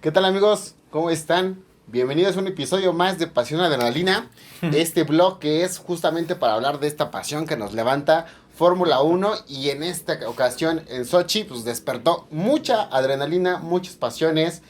¿Qué tal amigos? ¿Cómo están? Bienvenidos a un episodio más de Pasión Adrenalina. Este blog que es justamente para hablar de esta pasión que nos levanta Fórmula 1 y en esta ocasión en Sochi pues despertó mucha adrenalina, muchas pasiones,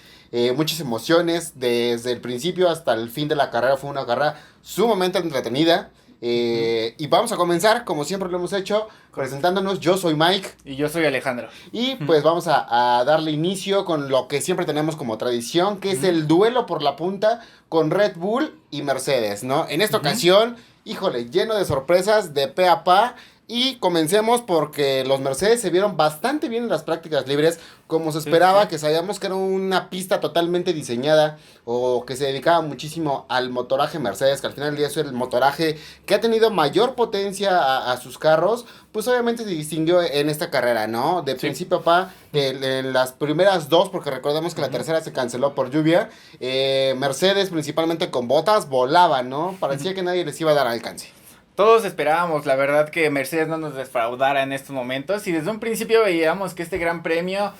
muchas emociones. Desde el principio hasta el fin de la carrera fue una carrera sumamente entretenida. Y vamos a comenzar, como siempre lo hemos hecho, presentándonos. Yo soy Mike. Y yo soy Alejandro. Y pues vamos a darle inicio con lo que siempre tenemos como tradición, que es el duelo por la punta con Red Bull y Mercedes, ¿no? En esta ocasión, híjole, lleno de sorpresas de pe a pa. Y comencemos porque los Mercedes se vieron bastante bien en las prácticas libres, como se esperaba, que sabíamos que era una pista totalmente diseñada o que se dedicaba muchísimo al motoraje Mercedes, que al final del día es el motoraje que ha tenido mayor potencia a sus carros, pues obviamente se distinguió en esta carrera, ¿no? De principio a pa, en las primeras dos, porque recordemos que la tercera se canceló por lluvia, Mercedes principalmente con botas volaba, ¿no? Parecía que nadie les iba a dar alcance. Todos esperábamos, la verdad, que Mercedes no nos defraudara en estos momentos y desde un principio veíamos que este gran premio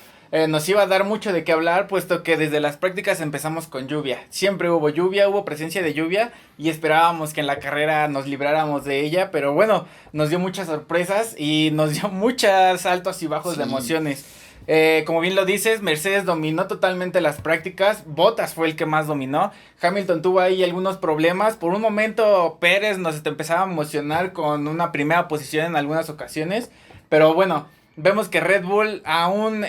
nos iba a dar mucho de qué hablar, puesto que desde las prácticas empezamos con lluvia. Siempre hubo lluvia, hubo presencia de lluvia y esperábamos que en la carrera nos libráramos de ella, pero bueno, nos dio muchas sorpresas y nos dio muchos altos y bajos de emociones. Como bien lo dices, Mercedes dominó totalmente las prácticas, Bottas fue el que más dominó, Hamilton tuvo ahí algunos problemas, por un momento Pérez nos empezaba a emocionar con una primera posición en algunas ocasiones, pero bueno, vemos que Red Bull aún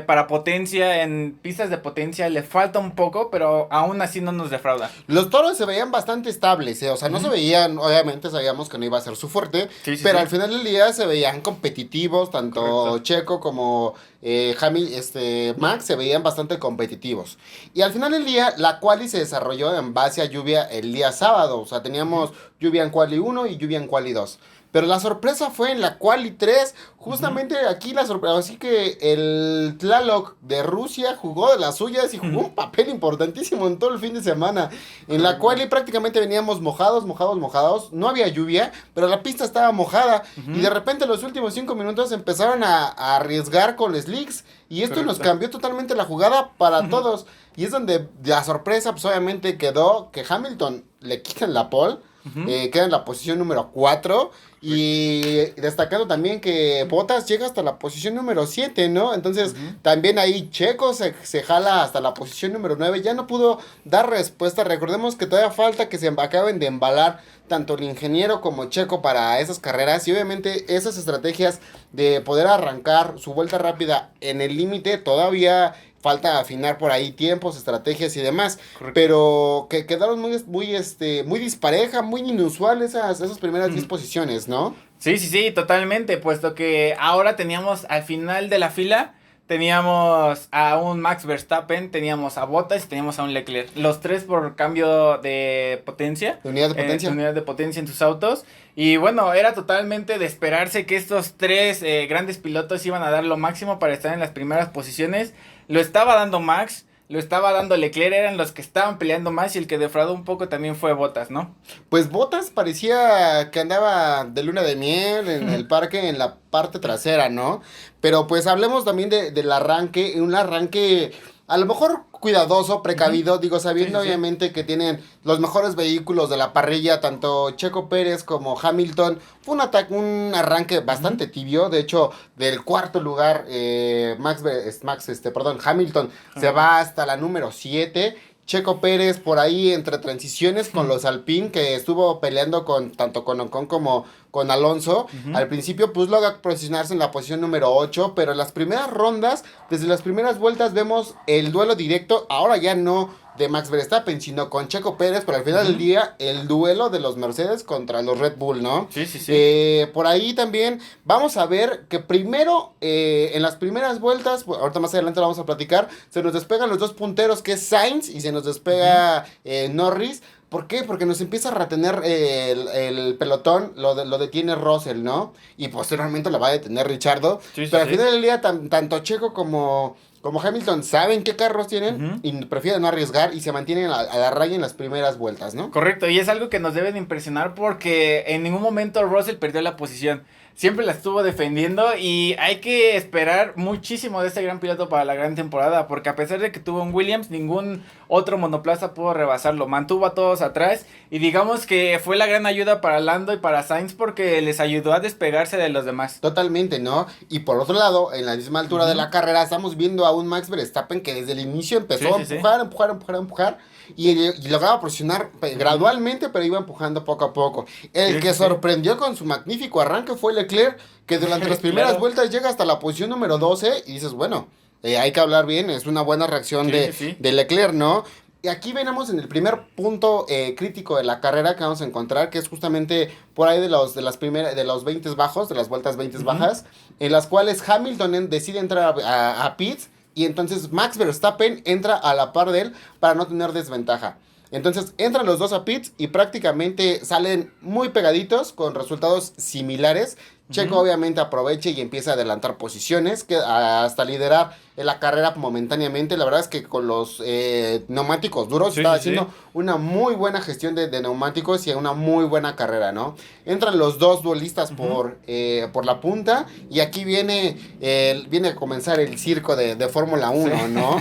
para potencia, en pistas de potencia le falta un poco, pero aún así no nos defrauda. Los toros se veían bastante estables, o sea, no se veían, obviamente sabíamos que no iba a ser su fuerte, pero al final del día se veían competitivos, tanto correcto. Checo como Max se veían bastante competitivos. Y al final del día, la quali se desarrolló en base a lluvia el día sábado, o sea, teníamos lluvia en quali 1 y lluvia en quali 2. Pero la sorpresa fue en la quali 3, justamente aquí la sorpresa, así que el Tlaloc de Rusia jugó de las suyas y jugó un papel importantísimo en todo el fin de semana. En la quali prácticamente veníamos mojados, no había lluvia, pero la pista estaba mojada y de repente los últimos 5 minutos empezaron a arriesgar con slicks y esto nos cambió totalmente la jugada para todos. Y es donde la sorpresa pues obviamente quedó que Hamilton le quitan la pole. Queda en la posición número 4 y destacando también que Bottas llega hasta la posición número 7, ¿no? Entonces también ahí Checo se jala hasta la posición número 9, ya no pudo dar respuesta. Recordemos que todavía falta que se acaben de embalar tanto el ingeniero como Checo para esas carreras y obviamente esas estrategias de poder arrancar su vuelta rápida en el límite todavía falta afinar por ahí tiempos, estrategias y demás. Correcto. Pero que quedaron muy dispareja, muy inusual esas primeras 10 posiciones, ¿no? Sí, totalmente, puesto que ahora teníamos al final de la fila, teníamos a un Max Verstappen, teníamos a Bottas y teníamos a un Leclerc. Los tres por cambio de potencia. De unidad de potencia. Unidad de potencia en sus autos. Y bueno, era totalmente de esperarse que estos tres grandes pilotos iban a dar lo máximo para estar en las primeras posiciones. Lo estaba dando Max, lo estaba dando Leclerc, eran los que estaban peleando más y el que defraudó un poco también fue Bottas, ¿no? Pues Bottas parecía que andaba de luna de miel en el parque, en la parte trasera, ¿no? Pero pues hablemos también del arranque, un arranque a lo mejor cuidadoso, precavido, digo, sabiendo obviamente que tienen los mejores vehículos de la parrilla, tanto Checo Pérez como Hamilton. Fue un arranque bastante tibio, de hecho, del cuarto lugar, Hamilton se va hasta la número 7. Checo Pérez por ahí entre transiciones con los Alpine, que estuvo peleando tanto con Ocon como con Alonso. Al principio pues logra posicionarse en la posición número 8, pero en las primeras rondas, desde las primeras vueltas vemos el duelo directo, ahora ya no de Max Verstappen, sino con Checo Pérez, pero al final del día el duelo de los Mercedes contra los Red Bull, ¿no? Sí. Por ahí también vamos a ver que primero, en las primeras vueltas, ahorita más adelante lo vamos a platicar, se nos despegan los dos punteros, que es Sainz, y se nos despega Norris. ¿Por qué? Porque nos empieza a retener el pelotón, lo detiene Russell, ¿no? Y posteriormente lo va a detener Richardo. Pero al final del día, tanto Checo como Hamilton saben qué carros tienen y prefieren no arriesgar y se mantienen a la raya en las primeras vueltas, ¿no? Correcto, y es algo que nos debe de impresionar porque en ningún momento Russell perdió la posición. siempre la estuvo defendiendo y hay que esperar muchísimo de este gran piloto para la gran temporada, porque a pesar de que tuvo un Williams, ningún otro monoplaza pudo rebasarlo, mantuvo a todos atrás y digamos que fue la gran ayuda para Lando y para Sainz porque les ayudó a despegarse de los demás. Totalmente, ¿no? Y por otro lado, en la misma altura de la carrera, estamos viendo a un Max Verstappen que desde el inicio empezó a empujar y lograba presionar gradualmente, pero iba empujando poco a poco. El que sorprendió con su magnífico arranque fue Leclerc, que durante las primeras vueltas llega hasta la posición número 12 y dices, bueno, hay que hablar bien, es una buena reacción de Leclerc, ¿no? Y aquí venimos en el primer punto crítico de la carrera que vamos a encontrar, que es justamente por ahí de los 20 bajos, de las vueltas 20 bajas, en las cuales Hamilton decide entrar a pits y entonces Max Verstappen entra a la par de él para no tener desventaja. Entonces entran los dos a pits y prácticamente salen muy pegaditos con resultados similares. Checo obviamente aprovecha y empieza a adelantar posiciones hasta liderar en la carrera momentáneamente. La verdad es que con los neumáticos duros está haciendo una muy buena gestión de neumáticos y una muy buena carrera, ¿no? Entran los dos duelistas por la punta y aquí viene a comenzar el circo de Fórmula 1, ¿no?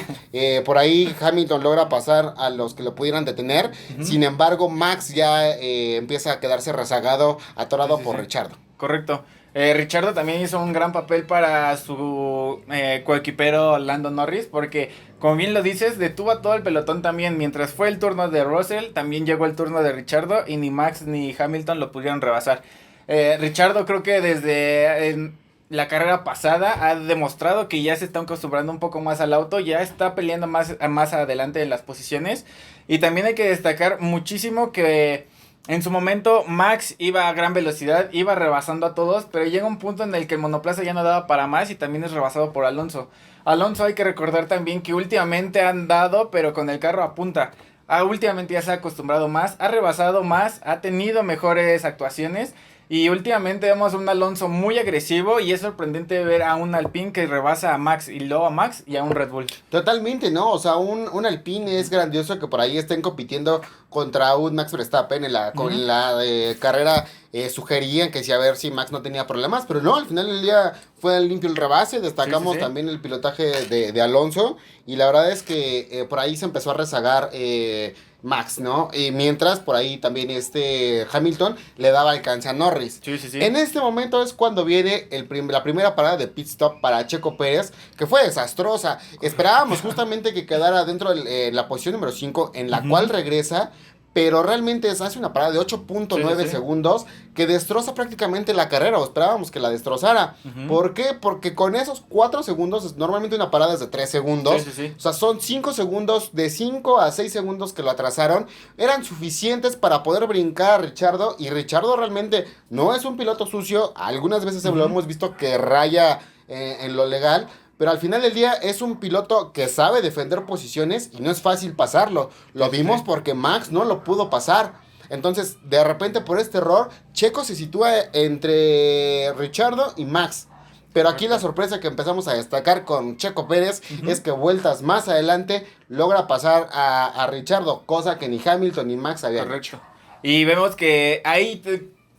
Por ahí Hamilton logra pasar a los que lo pudieran detener. Sin embargo, Max ya empieza a quedarse rezagado, atorado por Richardo. Correcto. Richardo también hizo un gran papel para su coequipero Lando Norris, porque como bien lo dices, detuvo a todo el pelotón también. Mientras fue el turno de Russell, también llegó el turno de Richardo y ni Max ni Hamilton lo pudieron rebasar. Richardo creo que desde la carrera pasada ha demostrado que ya se está acostumbrando un poco más al auto, ya está peleando más adelante en las posiciones. Y también hay que destacar muchísimo que en su momento Max iba a gran velocidad, iba rebasando a todos, pero llega un punto en el que el monoplaza ya no daba para más y también es rebasado por Alonso. Alonso hay que recordar también que últimamente ha andado pero con el carro a punta. Últimamente ya se ha acostumbrado más, ha rebasado más, ha tenido mejores actuaciones. Y últimamente vemos a un Alonso muy agresivo y es sorprendente ver a un Alpine que rebasa a Max y luego a Max y a un Red Bull. Totalmente, ¿no? O sea, un Alpine es grandioso que por ahí estén compitiendo contra un Max Verstappen en la carrera. Sugerían que sí, a ver si Max no tenía problemas, pero no, al final del día fue limpio el rebase, destacamos también el pilotaje de Alonso y la verdad es que por ahí se empezó a rezagar Max, ¿no? Y mientras por ahí también Hamilton le daba alcance a Norris. En este momento es cuando viene la primera parada de pit stop para Checo Pérez, que fue desastrosa. Esperábamos justamente que quedara dentro de la posición número 5, en la cual regresa, pero realmente hace una parada de 8.9 segundos que destroza prácticamente la carrera, o esperábamos que la destrozara. ¿Por qué? Porque con esos 4 segundos, normalmente una parada es de 3 segundos, o sea, son 5 segundos, de 5 a 6 segundos que lo atrasaron, eran suficientes para poder brincar a Richardo, y Richardo realmente no es un piloto sucio, algunas veces lo hemos visto que raya en lo legal, pero al final del día es un piloto que sabe defender posiciones y no es fácil pasarlo. Lo vimos porque Max no lo pudo pasar. Entonces, de repente por este error, Checo se sitúa entre Richardo y Max. Pero aquí la sorpresa que empezamos a destacar con Checo Pérez es que vueltas más adelante logra pasar a Richardo, cosa que ni Hamilton ni Max habían hecho. Y vemos que ahí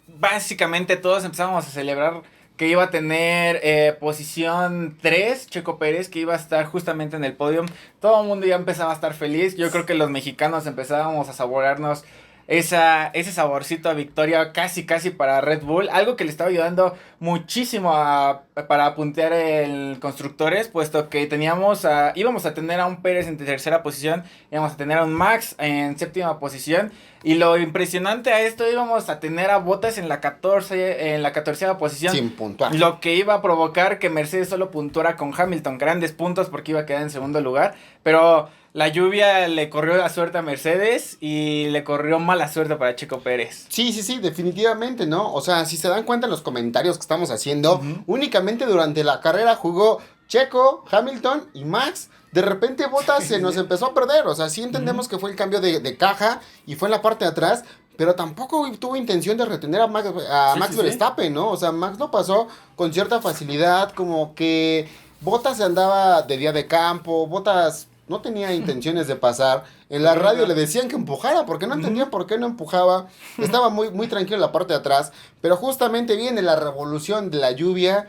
básicamente todos empezamos a celebrar que iba a tener posición 3, Checo Pérez, que iba a estar justamente en el podio. Todo el mundo ya empezaba a estar feliz. Yo creo que los mexicanos empezábamos a saborearnos ese saborcito a victoria casi para Red Bull. Algo que le estaba ayudando muchísimo para puntear el constructores, puesto que íbamos a tener a un Pérez en tercera posición, íbamos a tener a un Max en séptima posición. Y lo impresionante a esto, íbamos a tener a Bottas en la 14ª posición. Sin puntuar. Lo que iba a provocar que Mercedes solo puntuara con Hamilton. Grandes puntos porque iba a quedar en segundo lugar. Pero la lluvia le corrió la suerte a Mercedes y le corrió mala suerte para Checo Pérez. Sí, definitivamente, ¿no? O sea, si se dan cuenta en los comentarios que estamos haciendo, únicamente durante la carrera jugó Checo, Hamilton y Max. De repente Bottas se nos empezó a perder, o sea, sí entendemos que fue el cambio de caja y fue en la parte de atrás, pero tampoco tuvo intención de retener a Max Verstappen, ¿no? O sea, Max lo pasó con cierta facilidad, como que Bottas andaba de día de campo, Bottas no tenía intenciones de pasar. En la radio le decían que empujara, porque no entendían por qué no empujaba. Estaba muy, muy tranquilo en la parte de atrás, pero justamente viene la revolución de la lluvia.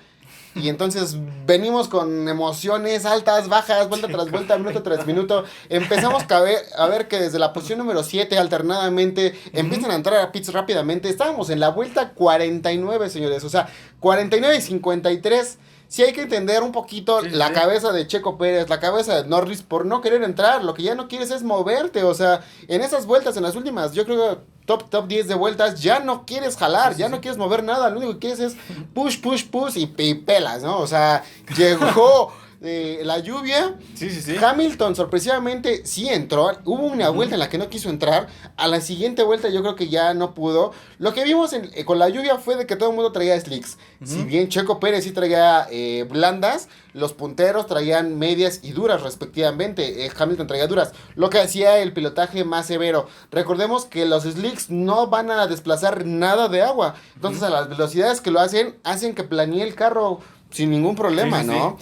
Y entonces venimos con emociones altas, bajas, vuelta tras vuelta, minuto tras minuto. Empezamos a ver que desde la posición número 7 alternadamente empiezan a entrar a pits rápidamente. Estábamos en la vuelta 49, señores. O sea, 49 y 53. Sí hay que entender un poquito la cabeza de Checo Pérez, la cabeza de Norris por no querer entrar. Lo que ya no quieres es moverte. O sea, en esas vueltas, en las últimas, yo creo que top 10 de vueltas, ya no quieres jalar, ya no quieres mover nada. Lo único que quieres es push y pelas, ¿no? O sea, llegó la lluvia. Hamilton sorpresivamente sí entró. Hubo una vuelta en la que no quiso entrar. A la siguiente vuelta yo creo que ya no pudo. Lo que vimos con la lluvia fue de que todo el mundo traía slicks. Si bien Checo Pérez sí traía blandas, los punteros traían medias y duras respectivamente. Hamilton traía duras, lo que hacía el pilotaje más severo. Recordemos que los slicks no van a desplazar nada de agua. Entonces a las velocidades que lo hacen que planee el carro sin ningún problema, ¿no?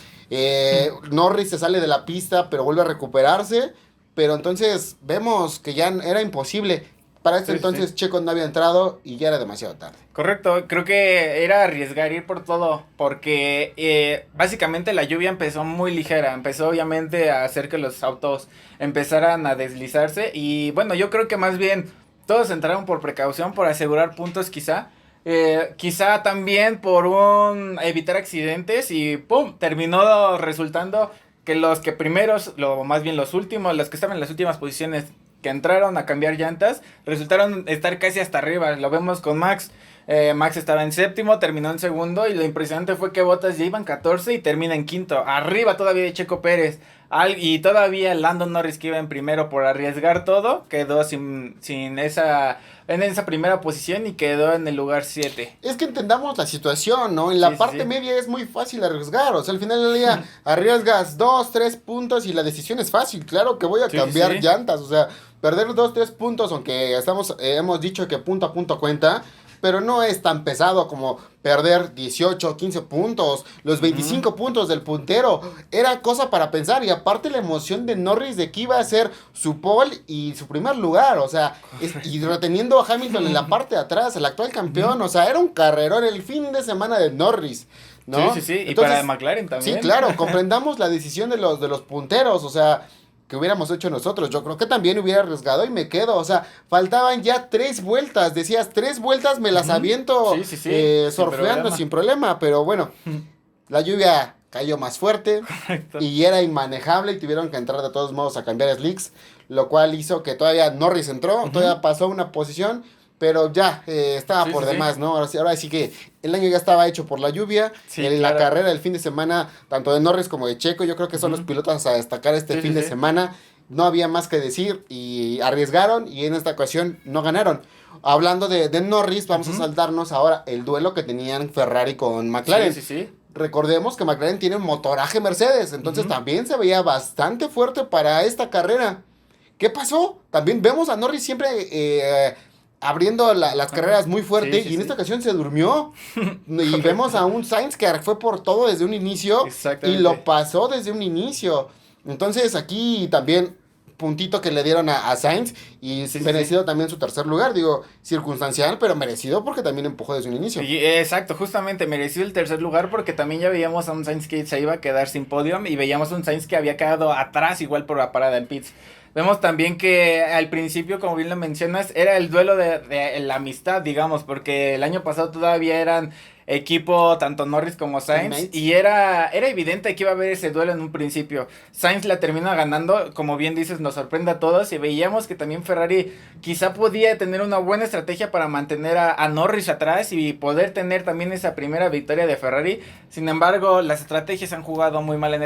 Norris se sale de la pista, pero vuelve a recuperarse. Pero entonces vemos que ya era imposible. Para este entonces Checo no había entrado y ya era demasiado tarde. Correcto, creo que era arriesgar ir por todo, porque básicamente la lluvia empezó muy ligera, empezó obviamente a hacer que los autos empezaran a deslizarse y bueno, yo creo que más bien todos entraron por precaución, por asegurar puntos quizá también por evitar accidentes y ¡pum! Terminó resultando que los que primeros, más bien los últimos, los que estaban en las últimas posiciones que entraron a cambiar llantas, resultaron estar casi hasta arriba. Lo vemos con Max. Max estaba en séptimo, terminó en segundo y lo impresionante fue que Bottas ya iba en 14 y termina en quinto. Arriba todavía de Checo Pérez. Y todavía Lando Norris, que iba en primero por arriesgar todo, quedó en esa primera posición y quedó en el lugar 7. Es que entendamos la situación, ¿no? En la parte media es muy fácil arriesgar. O sea, al final del día arriesgas 2, 3 puntos y la decisión es fácil. Claro que voy a cambiar llantas. O sea, perder 2, 3 puntos, aunque hemos dicho que punto a punto cuenta, pero no es tan pesado como perder 18, 15 puntos, los 25 puntos del puntero. Era cosa para pensar, y aparte la emoción de Norris de que iba a ser su pole y su primer lugar, o sea, y reteniendo a Hamilton en la parte de atrás, el actual campeón, o sea, era un carrerón el fin de semana de Norris, ¿no? Entonces, y para McLaren también. Sí, claro, comprendamos la decisión de los punteros, o sea, que hubiéramos hecho nosotros. Yo creo que también hubiera arriesgado y me quedo. O sea, faltaban ya 3 vueltas. Decías, 3 vueltas me las aviento surfeando sin problema. Pero bueno, la lluvia cayó más fuerte. Correcto. Y era inmanejable y tuvieron que entrar de todos modos a cambiar slicks. Lo cual hizo que todavía Norris entró, todavía pasó una posición. Pero ya estaba por demás, ¿no? Ahora sí que el año ya estaba hecho por la lluvia. La carrera del fin de semana, tanto de Norris como de Checo, yo creo que son los pilotos a destacar este fin de semana. No había más que decir y arriesgaron y en esta ocasión no ganaron. Hablando de Norris, vamos a saltarnos ahora el duelo que tenían Ferrari con McLaren. Recordemos que McLaren tiene un motoraje Mercedes, entonces también se veía bastante fuerte para esta carrera. ¿Qué pasó? También vemos a Norris siempre abriendo las carreras muy fuerte y en esta ocasión se durmió. Y vemos a un Sainz que fue por todo desde un inicio y lo pasó desde un inicio. Entonces aquí también puntito que le dieron a Sainz y merecido también su tercer lugar, digo, circunstancial, pero merecido porque también empujó desde un inicio. Exacto, justamente merecido el tercer lugar porque también ya veíamos a un Sainz que se iba a quedar sin podium y veíamos a un Sainz que había quedado atrás igual por la parada en pits. Vemos también que al principio, como bien lo mencionas, era el duelo de la amistad, digamos, porque el año pasado todavía eran equipo tanto Norris como Sainz y era evidente que iba a haber ese duelo en un principio. Sainz la termina ganando, como bien dices, nos sorprende a todos y veíamos que también Ferrari quizá podía tener una buena estrategia para mantener a Norris atrás y poder tener también esa primera victoria de Ferrari. Sin embargo, las estrategias han jugado muy mal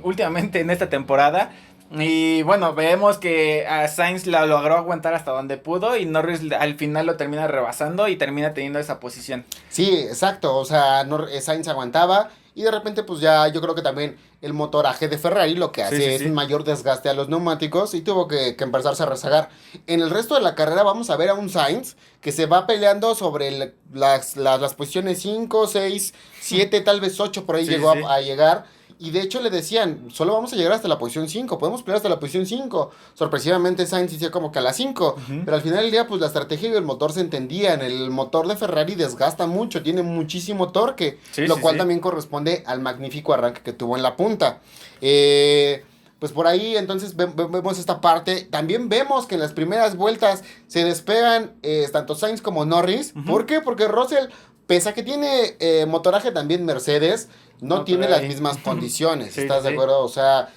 últimamente en esta temporada. Y bueno, vemos que a Sainz la logró aguantar hasta donde pudo y Norris al final lo termina rebasando y termina teniendo esa posición. Sí, exacto, o sea, Sainz aguantaba y de repente pues ya yo creo que también el motoraje de Ferrari lo que hace es un mayor desgaste a los neumáticos y tuvo que empezarse a rezagar. En el resto de la carrera vamos a ver a un Sainz que se va peleando sobre las posiciones 5, 6, 7, tal vez 8 por ahí llegó a llegar. y de hecho le decían, solo vamos a llegar hasta la posición 5, podemos pelear hasta la posición 5. Sorpresivamente Sainz decía como que a la 5, pero al final del día pues la estrategia y el motor se entendían. El motor de Ferrari desgasta mucho, tiene muchísimo torque, lo cual también corresponde al magnífico arranque que tuvo en la punta. Pues por ahí entonces vemos esta parte. También vemos que en las primeras vueltas se despegan tanto Sainz como Norris. ¿Por qué? Porque Russell, pese a que tiene motoraje también Mercedes, no tiene las mismas condiciones. ¿Estás de acuerdo? O sea,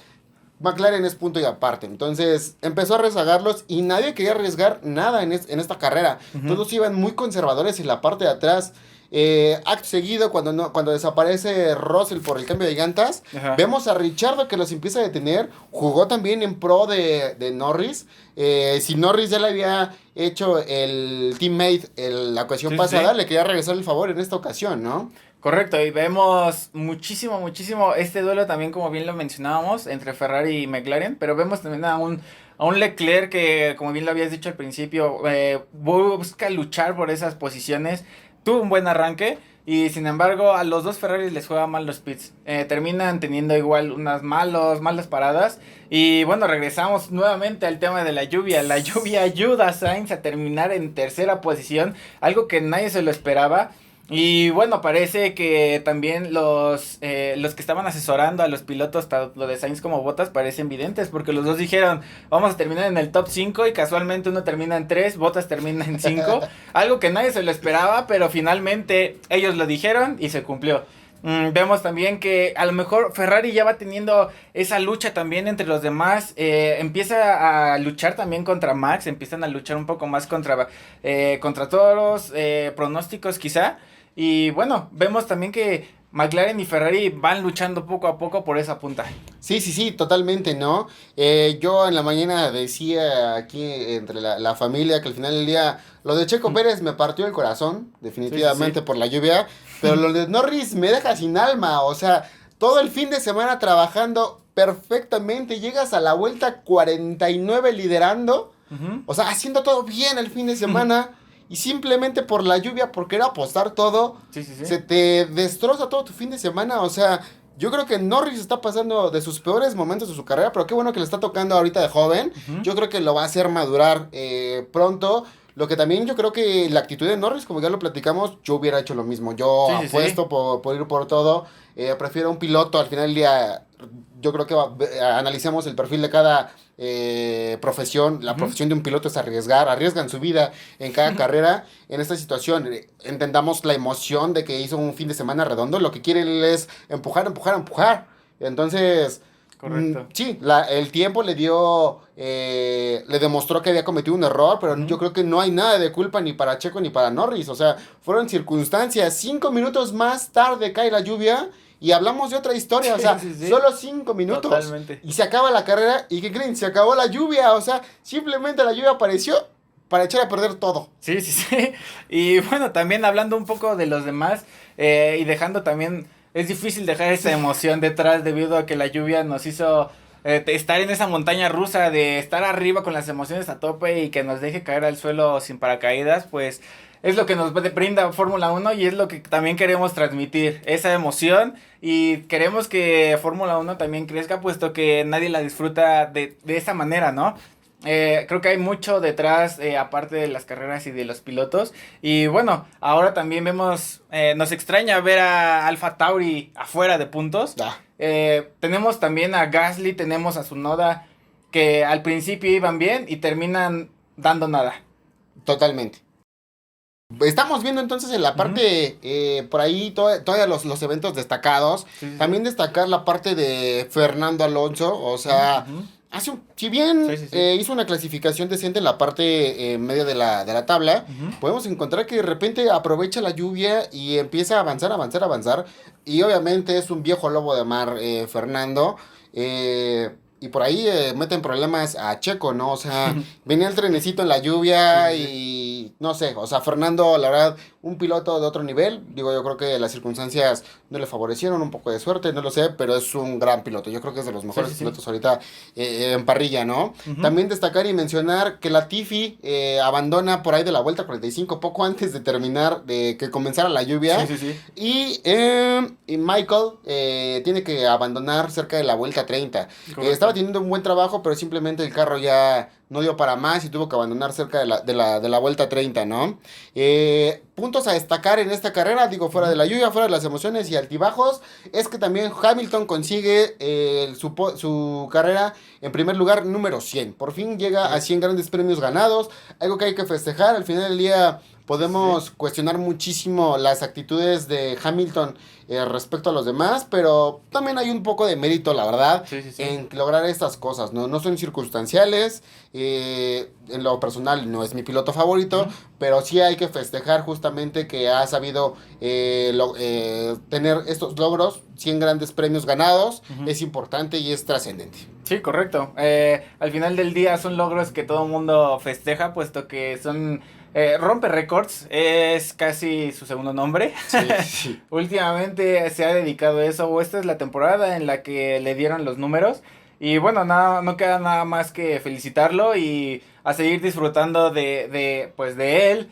McLaren es punto y aparte. Entonces empezó a rezagarlos y nadie quería arriesgar nada en esta carrera. Todos iban muy conservadores en la parte de atrás. Acto seguido, cuando desaparece Russell por el cambio de llantas, vemos a Ricciardo que los empieza a detener. Jugó también en pro de Norris. Si Norris ya le había hecho el teammate la ocasión pasada, le quería regresar el favor en esta ocasión, ¿no? Correcto, y vemos muchísimo este duelo también, como bien lo mencionábamos, entre Ferrari y McLaren, pero vemos también a un Leclerc que, como bien lo habías dicho al principio, busca luchar por esas posiciones. Tuvo un buen arranque y sin embargo a los dos Ferraris les juega mal los pits. Terminan teniendo igual unas malas paradas. Y bueno, regresamos nuevamente al tema de la lluvia. La lluvia ayuda a Sainz a terminar en tercera posición, algo que nadie se lo esperaba. Y bueno, parece que también los que estaban asesorando a los pilotos, tanto de Sainz como Bottas, parecen videntes, porque los dos dijeron, vamos a terminar en el top 5, y casualmente uno termina en 3, Bottas termina en 5, algo que nadie se lo esperaba, pero finalmente ellos lo dijeron y se cumplió. Vemos también que a lo mejor Ferrari ya va teniendo esa lucha también entre los demás, empieza a luchar también contra Max, empiezan a luchar un poco más contra todos los pronósticos quizá. Y bueno, vemos también que McLaren y Ferrari van luchando poco a poco por esa punta. Sí, totalmente, ¿no? Yo en la mañana decía aquí entre la familia que al final del día lo de Checo Pérez me partió el corazón, definitivamente por la lluvia, pero lo de Norris me deja sin alma, o sea, todo el fin de semana trabajando perfectamente, llegas a la vuelta 49 liderando, o sea, haciendo todo bien el fin de semana. Y simplemente por la lluvia, por querer apostar todo, se te destroza todo tu fin de semana. O sea, yo creo que Norris está pasando de sus peores momentos de su carrera, pero qué bueno que le está tocando ahorita de joven. Yo creo que lo va a hacer madurar pronto. Lo que también yo creo que la actitud de Norris, como ya lo platicamos, yo hubiera hecho lo mismo. Yo apuesto por ir por todo. Prefiero un piloto al final del día. Yo creo que analicemos el perfil de cada profesión. La profesión de un piloto es arriesgan su vida en cada carrera. En esta situación, entendamos la emoción de que hizo un fin de semana redondo. Lo que quiere él es empujar. Entonces, correcto. Sí, el tiempo le demostró que había cometido un error, pero yo creo que no hay nada de culpa ni para Checo ni para Norris. O sea, fueron circunstancias. 5 minutos más tarde cae la lluvia y hablamos de otra historia. O sea, solo 5 minutos. Totalmente. Y se acaba la carrera. ¿Y qué creen? Se acabó la lluvia. O sea, simplemente la lluvia apareció para echar a perder todo. Sí. Y bueno, también hablando un poco de los demás y dejando también... Es difícil dejar esa emoción detrás debido a que la lluvia nos hizo estar en esa montaña rusa de estar arriba con las emociones a tope y que nos deje caer al suelo sin paracaídas, pues es lo que nos brinda Fórmula 1 y es lo que también queremos transmitir, esa emoción, y queremos que Fórmula 1 también crezca, puesto que nadie la disfruta de esa manera, ¿no? Creo que hay mucho detrás, aparte de las carreras y de los pilotos. Y bueno, ahora también vemos, nos extraña ver a Alfa Tauri afuera de puntos. Tenemos también a Gasly, tenemos a Tsunoda, que al principio iban bien y terminan dando nada. Totalmente. Estamos viendo entonces en la parte, por ahí todavía los eventos destacados. También destacar la parte de Fernando Alonso, o sea... Si bien hizo una clasificación decente en la parte media de la tabla, podemos encontrar que de repente aprovecha la lluvia y empieza a avanzar. Y obviamente es un viejo lobo de mar, Fernando. Y por ahí meten problemas a Checo, ¿no? O sea, venía el trenecito en la lluvia y y no sé, o sea, Fernando, la verdad, un piloto de otro nivel, digo, yo creo que las circunstancias no le favorecieron, un poco de suerte, no lo sé, pero es un gran piloto, yo creo que es de los mejores pilotos ahorita en parrilla, ¿no? También destacar y mencionar que Latifi abandona por ahí de la vuelta 45, poco antes de terminar, de que comenzara la lluvia, y Michael tiene que abandonar cerca de la vuelta 30. Estaba teniendo un buen trabajo, pero simplemente el carro ya no dio para más y tuvo que abandonar cerca de la vuelta 30, ¿no? Puntos a destacar en esta carrera, digo, fuera de la lluvia, fuera de las emociones y altibajos, es que también Hamilton consigue su carrera en primer lugar, número 100. Por fin llega a 100 grandes premios ganados, algo que hay que festejar. Al final del día podemos cuestionar muchísimo las actitudes de Hamilton respecto a los demás, pero también hay un poco de mérito, la verdad, en lograr estas cosas, ¿no? No son circunstanciales, en lo personal no es mi piloto favorito, pero sí hay que festejar justamente que ha sabido tener estos logros, 100 grandes premios ganados, es importante y es trascendente. Sí, correcto. Al final del día son logros que todo el mundo festeja, puesto que son... rompe récords, es casi su segundo nombre. Sí. Últimamente se ha dedicado a eso, o esta es la temporada en la que le dieron los números. Y bueno, no queda nada más que felicitarlo y a seguir disfrutando de él.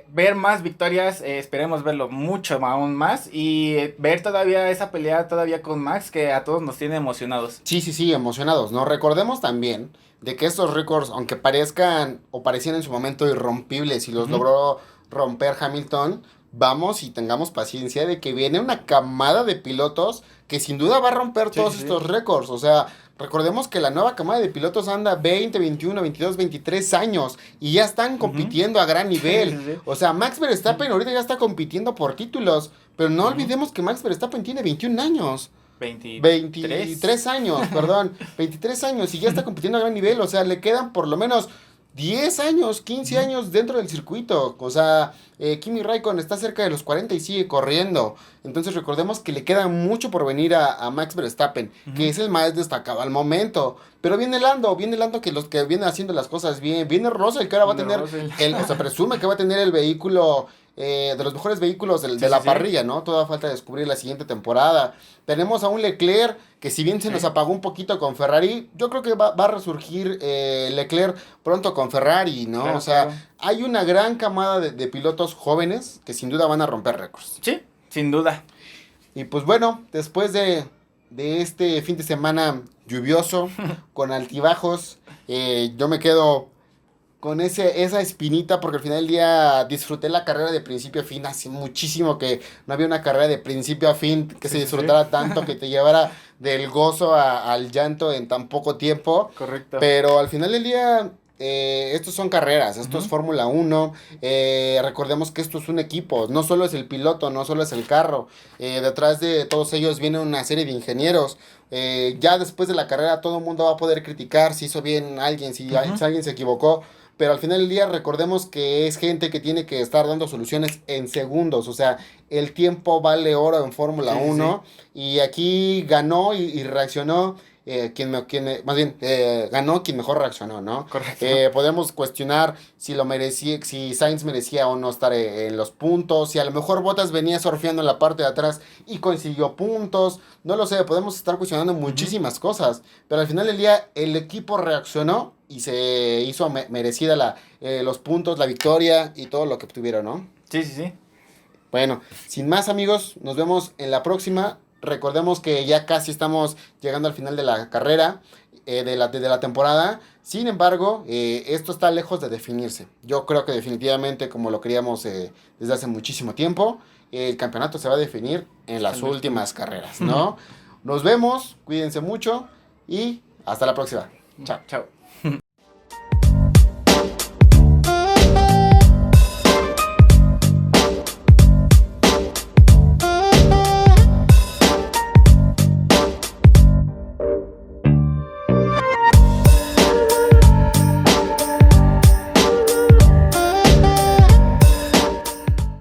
Ver más victorias, esperemos verlo mucho aún más. Y ver todavía esa pelea todavía con Max, que a todos nos tiene emocionados. Sí, emocionados, ¿no? Recordemos también de que estos récords, aunque parezcan o parecían en su momento irrompibles y los logró romper Hamilton, vamos y tengamos paciencia de que viene una camada de pilotos que sin duda va a romper todos estos récords. O sea, recordemos que la nueva camada de pilotos anda 20, 21, 22, 23 años y ya están compitiendo a gran nivel. O sea, Max Verstappen ahorita ya está compitiendo por títulos, pero no olvidemos que Max Verstappen tiene 21 años. 23 años, perdón, 23 años y ya está compitiendo a gran nivel, o sea, le quedan por lo menos 10 años, 15 años dentro del circuito, o sea, Kimi Raikkonen está cerca de los 40 y sigue corriendo, entonces recordemos que le queda mucho por venir a Max Verstappen, que es el más destacado al momento, pero viene Lando que los que vienen haciendo las cosas bien, viene Russell que ahora va a tener, o sea, presume que va a tener el vehículo de los mejores vehículos de la parrilla, ¿no? Toda falta descubrir la siguiente temporada. Tenemos a un Leclerc que si bien se nos apagó un poquito con Ferrari, yo creo que va a resurgir Leclerc pronto con Ferrari, ¿no? Claro, o sea, hay una gran camada de pilotos jóvenes que sin duda van a romper récords. Sí, sin duda. Y pues bueno, después de este fin de semana lluvioso, con altibajos, yo me quedo con esa espinita, porque al final del día disfruté la carrera de principio a fin. Hace muchísimo que no había una carrera de principio a fin que se disfrutara tanto, que te llevara del gozo al llanto en tan poco tiempo. Correcto. Pero al final del día, estos son carreras, esto es Fórmula 1. Recordemos que esto es un equipo, no solo es el piloto, no solo es el carro. Detrás de todos ellos viene una serie de ingenieros. Ya después de la carrera todo el mundo va a poder criticar si hizo bien alguien, si alguien se equivocó. Pero al final del día recordemos que es gente que tiene que estar dando soluciones en segundos. O sea, el tiempo vale oro en Fórmula 1. Y aquí ganó y reaccionó ganó quien mejor reaccionó, ¿no? Correcto. Podemos cuestionar si lo merecía, si Sainz merecía o no estar en los puntos. Si a lo mejor Bottas venía surfeando en la parte de atrás y consiguió puntos. No lo sé, podemos estar cuestionando muchísimas cosas. Pero al final del día el equipo reaccionó y se hizo merecida los puntos, la victoria y todo lo que obtuvieron, ¿no? Sí. Bueno, sin más amigos, nos vemos en la próxima. Recordemos que ya casi estamos llegando al final de la carrera, de la temporada. Sin embargo, esto está lejos de definirse. Yo creo que definitivamente, como lo queríamos desde hace muchísimo tiempo, el campeonato se va a definir en las últimas carreras, ¿no? Nos vemos, cuídense mucho y hasta la próxima. Chao.